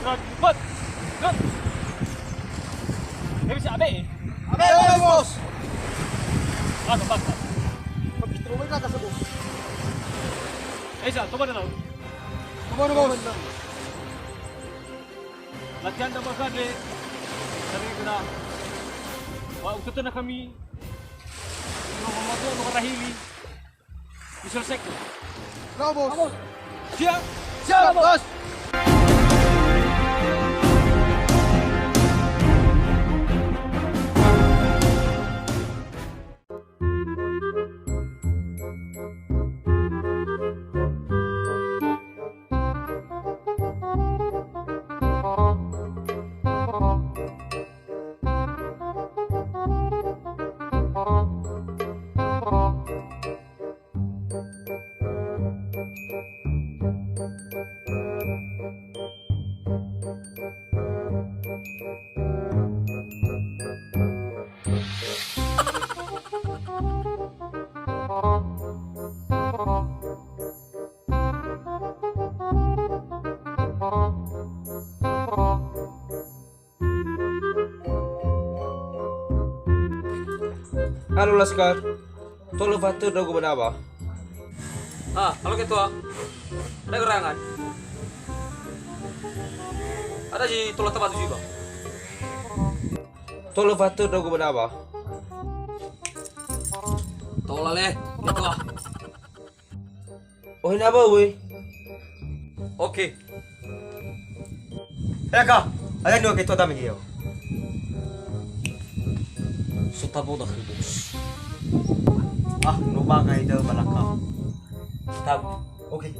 Rod, bot! Rod! Eh, bisa abe eh. Abe, bos! Bak. Pag-itrumay na ka sa bos. Eh, siya, tuman na lang. Kumano, bos? Latihan na mga kadle. Sabi ko na, ito na kami. Mga mato, mga rahili. Visual sector. Ikaw, bos! Siya! Siya, bos! Halo Laskar, tolong bantu dong gue apa? Halo ketua. Ada gerangan? Ada di tolong tempat juga. Tolong bantu dong gue apa? Tolong leh, ketua. Oh ini apa woi? Oke. Eka, ayan nyo kito dami kayo. Sutabo dah bos. Numangay daw balakaw. Tab, okay.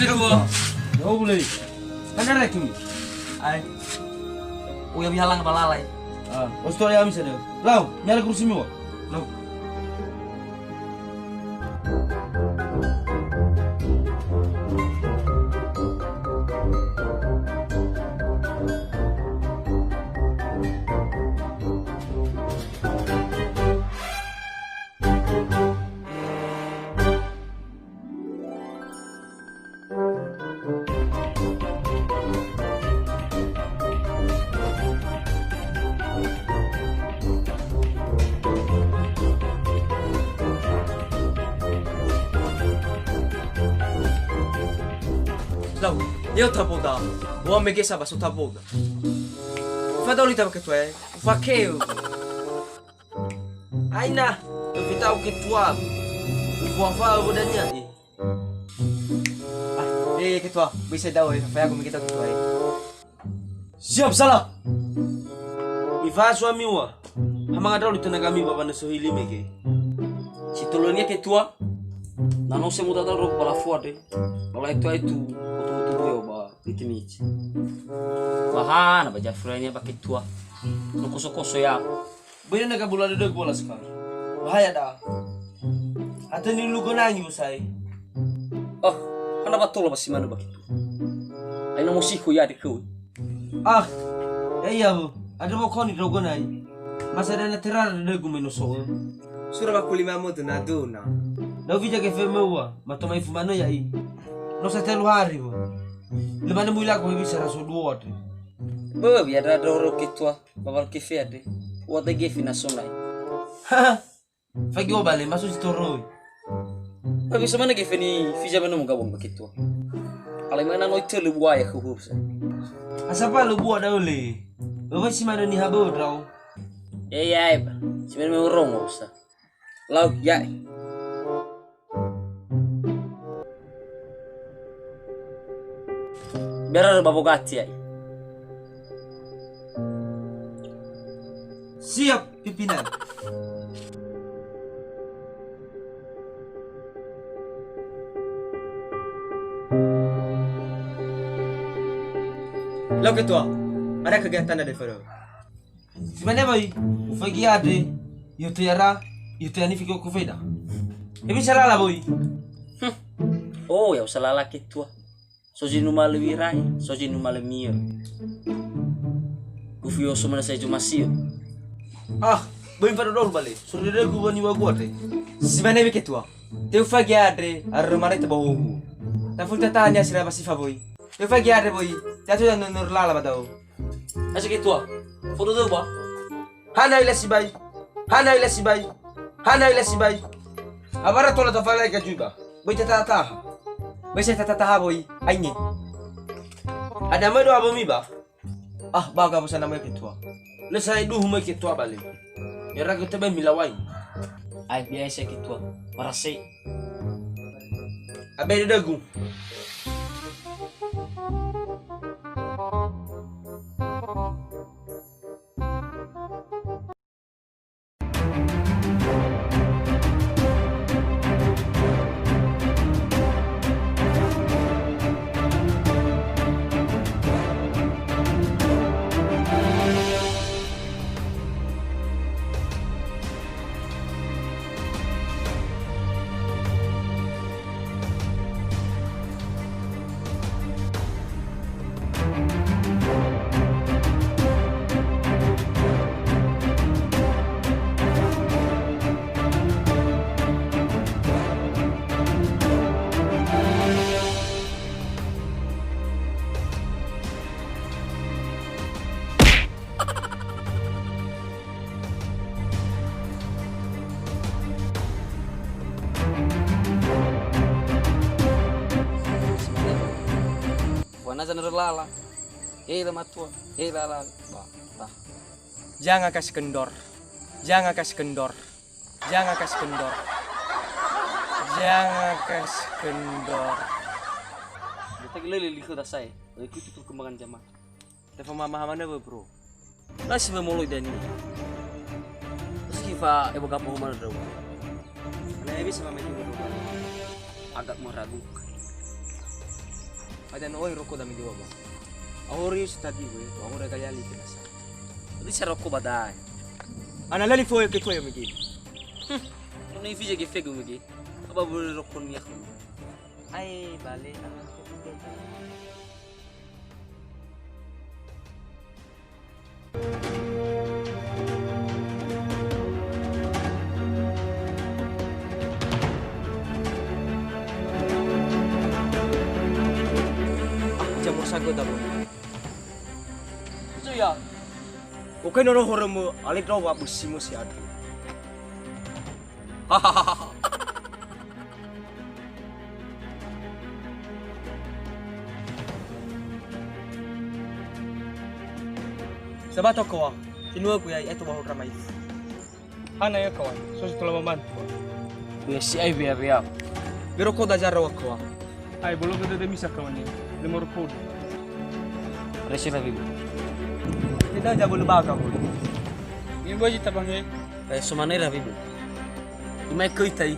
Ketua. Oh boleh. Kan ada lagi. Ay. Uya bihalang balalay. Ostor ya bisa deh. Lau, nyala kursi mu. Lau. Lau, eu taboda. O homem que sabe só taboda. Fada olita que tu é. Vaqueiro. Aina, eu vi tal que tu é. Vou falar rodanya. Ketua, bisa daw eh. Kaya kumikita ketua eh. Siap salah. Ifa suami wa. Hamanga daw dito na kami baba na sohili mege. Si tolonia ketua. Na não se muda da roupa lá fora. Lá itu itu. Betul boyo ba itimich. Bahana baja frenya ba ketua. No koso ya. Baya na kabula dog bola Laskar. Bahaya dah. Ate ni lugo na nyi usai. Oh, kenapa tolo masih mana begitu? Aina musiku ya dikau. Ah, iya bu. Ada mau kau ni rogo nai. Masa ada na terar dog meno so. Sura ba kulima mo na duna. Na vija ke femewa, matoma ifumano ya i. No sa telu hari bu. Lemana mulai aku bisa raso duot. Bo biar ada ro ketua, babar kefe ade. Wada gefe na sonai. Fagi obale maso sitoroi. Tapi semana gefe ni fija bano mugabong begitu. Kalau mana no itu lu buaya kuhus. Asapa lu buat dah oleh. Bawa si mana ni habo draw. Ya, ba. Sebenarnya mau rong usah. Lau ya. Biar ada babogati ya. Siap, pimpinan. Lo ketua, ada kegiatan ada Fero. Simane boy, ufagi ade, yote yara, yote yani fiko kufeda. Ebi salala boy. Oh, ya usalala ketua. Soji numale wirai, soji numale mir. Kufio somana sa jumasio. Ah, boy pada dol bale. Sudah deh gua ni gua teh. Si mana mi ketua? Teu fagi adre, arrumare te bawu. Ta fulta tanya sira basi favoi. Teu fagi adre boy. Tatu dan nur lala badau. Asa ketua. Foto do ba? Hana ila si bay. Hana ila si bay. Hana ila si bay. Abara tola tafala ka juga. Boy tata. Bese tata boy. Ainye. Ada medo abomi ba? Ah, baga mo sana mo ketua. Lesa idu humai ketua bale. Yara ko tebe milawai. Ai biasa ketua. Marase. Abe dagu. Wanaza nerlala. Hela matua. Hela la. Ba. Jangan kas kendor. Jangan kas kendor. Jangan kas kendor. Jangan kas kendor. Kita gilele liko da sai. Ikuti perkembangan zaman. Telepon mama mana bro? Nasi memolo dani. Terus kifa ebo gapo mana daw. Ana bisa mama juga bro. Agak meragukan. Ada noy roko dami diwa ba. Ako rin sa tadi we, ako rin kaya litin na sa. Di sa roko badai. Ana lali foy ke foy migi. Ano yung fija ke fego migi? Aba bulu roko niya ko. Ay, bale. Jamur sago dabo. So ya. Okay no horo mo, alit raw wa busimo si adu. Sabato ko, tinua ko ya ito bahol ramay. Hana ya kawan, so setelah membantu. Kuya si ay biya. Pero ko da jaro ko. Ay, belum ada misa kawan ni. Lemur code. Resi rabi. Tidak jabo lubaga ko. Ni boji tabange. Ay sumane rabi. Imay ko itay.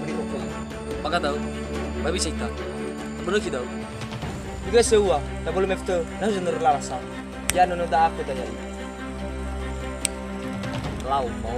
beli rokok. Baka tahu, babi cerita. Benar kita. Juga sewa, tak boleh mefto, nah sudah nurlalasan. Ya nonu tak aku tanya. Lau mau.